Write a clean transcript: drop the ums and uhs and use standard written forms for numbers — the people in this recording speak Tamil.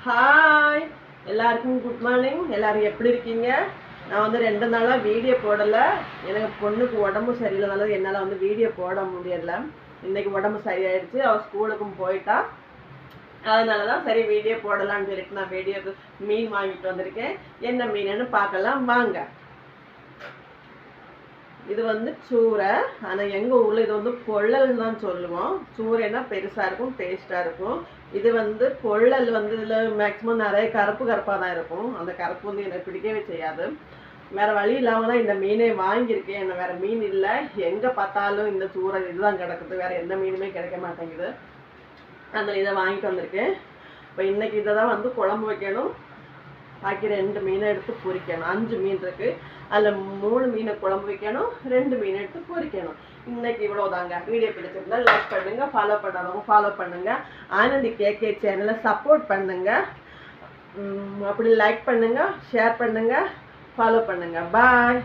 ஹாய் எல்லாருக்கும் குட் மார்னிங். எல்லாரும் எப்படி இருக்கீங்க? நான் வந்து 2 நாளாக வீடியோ போடலை. எனக்கு பொண்ணுக்கு உடம்பு சரியில்லைனால என்னால் வந்து வீடியோ போட முடியல. இன்றைக்கி உடம்பு சரியாயிடுச்சு. அவள் ஸ்கூலுக்கும் போயிட்டா. அதனால தான் சரி வீடியோ போடலான்னு சொல்லிட்டு நான் வீடியோக்கு மீன் வாங்கிட்டு வந்திருக்கேன். என்ன மீனுன்னு பார்க்கலாம் வாங்க. இது வந்து சூரை. ஆனால் எங்கள் ஊரில் இது வந்து பொள்ளல்னு தான் சொல்லுவோம். சூரைனா பெருசாக இருக்கும், டேஸ்ட்டாக இருக்கும். இது வந்து பொள்ளல் வந்து இதில் மேக்ஸிமம் நிறைய கருப்பாக தான் இருக்கும். அந்த கருப்பு வந்து எனக்கு பிடிக்கவே செய்யாது. வேறு வழி இல்லாமல் தான் இந்த மீனை வாங்கியிருக்கேன். என்ன வேறு மீன் இல்லை. எங்கே பார்த்தாலும் இந்த சூரை இதுதான் கிடக்குது. வேறு எந்த மீனுமே கிடைக்க மாட்டேங்குது. அதில் இதை வாங்கிட்டு வந்திருக்கேன். இப்போ இன்றைக்கி இதை தான் வந்து குழம்பு வைக்கணும். பாக்கி 2 மீனை எடுத்து பொரிக்கணும். 5 மீன் இருக்குது. அதில் 3 மீனை குழம்பு வைக்கணும், 2 மீனை எடுத்து பொரிக்கணும். இன்னைக்கு இவ்வளோதாங்க. வீடியோ பிடிச்சிருந்தா லைக் பண்ணுங்கள், ஃபாலோ பண்ணாதவங்க ஃபாலோ பண்ணுங்கள். ஆனந்தி கேகே சேனலை சப்போர்ட் பண்ணுங்கள். அப்படி லைக் பண்ணுங்கள், ஷேர் பண்ணுங்கள், ஃபாலோ பண்ணுங்கள். பாய்.